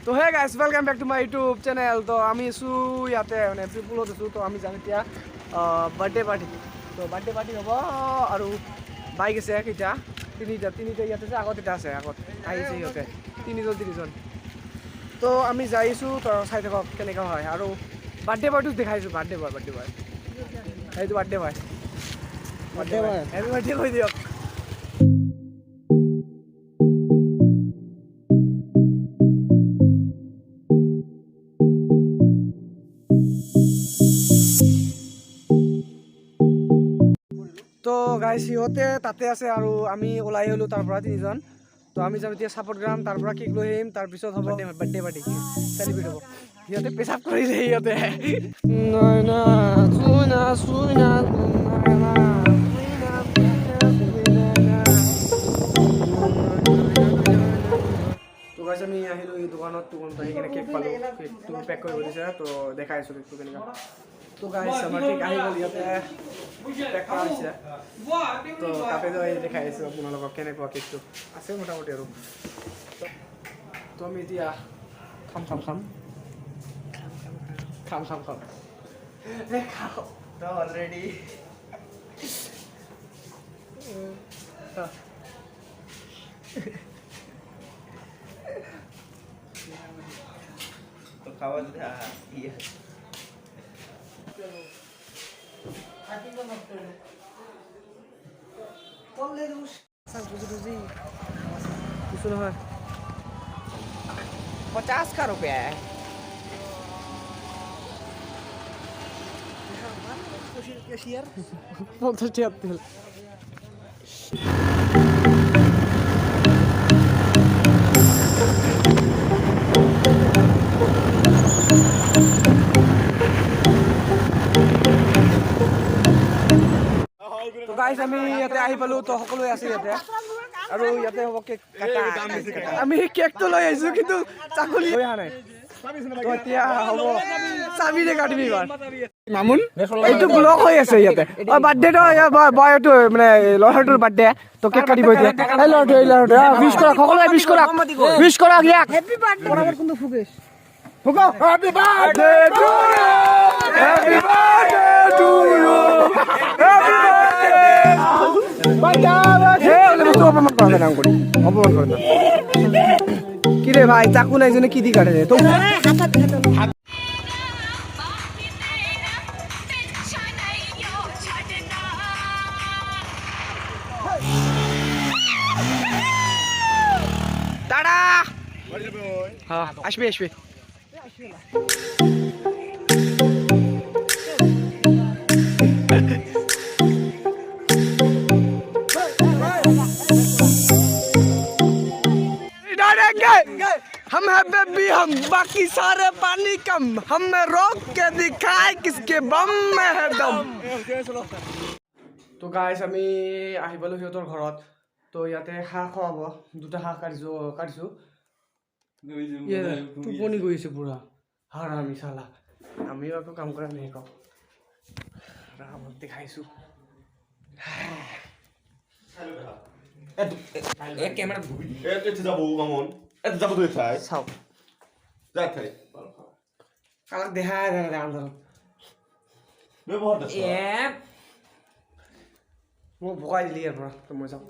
তো hey guys welcome back to my YouTube channel. তো আমি আছো ইয়াতে মানে পিপুলত আছো। তো আমি যাম এতিয়া বাৰ্থডে পাৰ্টি। তো বাৰ্থডে পাৰ্টি হ'ব আৰু বাইক আছে কেইটা তিনিটা ইয়াতে যে আগত এটা আছে আগত আহিছে সিহঁতে তিনিজন। তো আমি যাই আছোঁ তো চাই থাকক কেনেকুৱা হয় আৰু বাৰ্থডে বয়টোক দেখাইছোঁ। বাৰ্থডে বয় সেইটো বাৰ্থডে বয় হেপী বাৰ্থডে কৈ দিয়ক। তো গাইজ সিহঁতে তাতে আছে আৰু আমি ওলাই আহিলোঁ তাৰ পৰা তিনিজন। তো আমি যাম এতিয়া চাপৰ্ট গ্ৰাম, তাৰ পৰা কেক লৈ আহিম, তাৰপিছত হ'ব বাৰ্থডে পাৰ্টি চেলিব্ৰেট হ'ব। সিহঁতে পেচাব কৰিছে সিহঁতে তো গাইজ আমি আহিলোঁ এই দোকানত আহি কিনে কেক পালোঁ। কেকটো পেক কৰিব দিছে। তো দেখাই আছোঁ কেকটো কেনেকুৱা। তো গাইজ আমাৰ কেক আহি গ'ল ইয়াতে পেক কৰা হৈছে। তো তাতে যাই দেখাই আছোঁ আপোনালোকক কেনেকুৱা কেকটো আছে মোটামুটি আৰু। তো আমি এতিয়া খাম তো অলৰেডি তো খাওয়া ইয়ে কিছু নহয় 50 का रुपया है। তো গাইজ আমি ইয়াতে আহি পালোঁ। তো সকলোৱে আছে ইয়াতে আৰু ইয়াতে হ'ব কেক কাটা। আমি কেকটো লৈ আহিছোঁ কিন্তু চাকলি লৈ অহা নাই। তো এতিয়া হ'ব চাবিৰে কাটিবি এইবাৰ মামুন। এইটো ব্লক হৈ আছে ইয়াতে বাৰ্থডেটো বয়টো মানে ল'ৰাটোৰ বাৰ্থডে। তো কেক কাটিব এতিয়া এই ল'ৰাটো উইছ কৰক সকলোৱে উইছ কৰক ইয়াক। হেপী বাৰ্থডে কোনটো ফুকেশ ফুক happy birthday to you happy birthday to you happy birthday কি রে ভাই চাকু নাই জন্য কি দি কাটে তো টাটা হ্যাঁ আসবে हम है बेबी हम बाकी सारे पानी कम हमें रोक के दिखाए किसके बम में है दम। তো গাইজ আমি আহি পালোঁ সিহঁতৰ ঘৰত। তো ইয়াতে হাঁহ খোৱাব। দুটা হাঁহ কাটিছোঁ টোপনি গৈছে পুৰা হাৰামি চালা। আমিও একো কাম কৰা নাই কওঁ ৰামত দেখাইছোঁ। কেমেৰা যাব মামন যাব তুই চাই চাও যাই খাই কালাক দেখাই যায় আন্ধাৰত ব্যৱহাৰ দে মোক ভগাই দিলি ইয়াৰ পৰা। তো মই যাওঁ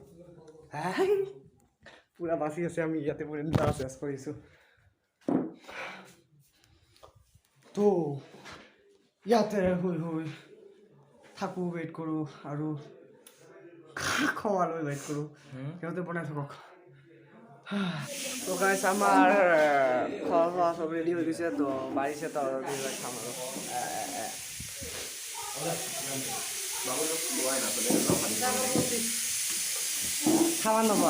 পুৰা বাচি আছে। আমি ইয়াতে পুৰা চেছ কৰিছোঁ। তো ইয়াতে শুই থাকোঁ ৱেইট কৰোঁ আৰু খোৱালৈ ৱেইট কৰোঁ। সিহঁতে বনাই থাকক। তো গাইজ আমাৰ খোৱা চব ৰেডি হৈ গৈছে। তো বাঢ়িছে তো খাম আৰু খাবাৰ নবা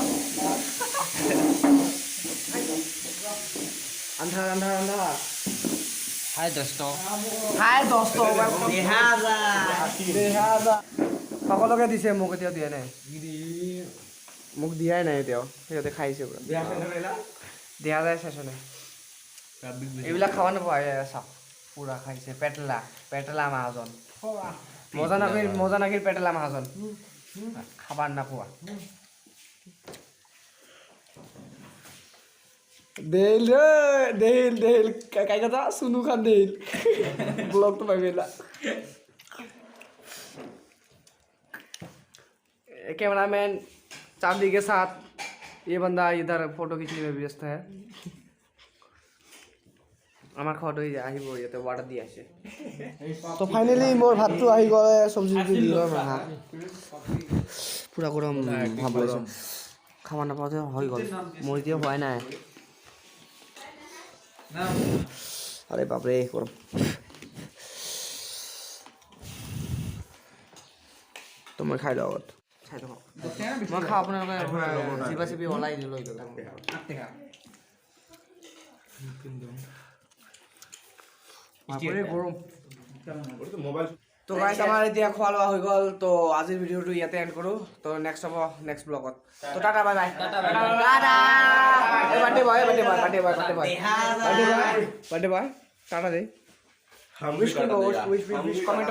আন্ধাৰ হাই দস্ত সকলোকে দিছে মোক এতিয়াও দিয়া নাই। মোক দিয়াই নাই এতিয়াও। সিহঁতে খাইছে পুৰা দিয়া যায় চেচনে এইবিলাক খাব নাপায়। চাওক পুৰা খাইছে পেটেলা মাহাজন মজা নাকিৰ পেটেলা মাহাজন খাবাৰ নাপোৱা। देल काय कथा सुनू खान देल ब्लॉग तो भाई मेला कैमरामैन चांदी के साथ ये बंदा इधर फोटो खींचने में व्यस्त है আমার খড হই আহিব ইয়াতে ওয়াটার দি আছে তো ফাইনালি মোর ভাতটো আহি গলে সবজি দি দিলাম না পুরা গরম ভাব লাগছে খাওয়া না পাওয়াতে হই গল মই দিয়ে হয় না আরে বাপ রে গরম তো মই খাই দাও খাই দাও মই খাও আপনার জিবা সিবি ওলাই দিল তো গাইস আমার এতিয়া খোৱা লোৱা হৈ গল তো আজিৰ ভিডিওটো ইয়াতে এন্ড কৰো তো নেক্সট হ'ব নেক্সট ব্লগত তো tata bye bye tata bye bye bye Tata দে উইশ কমেন্ট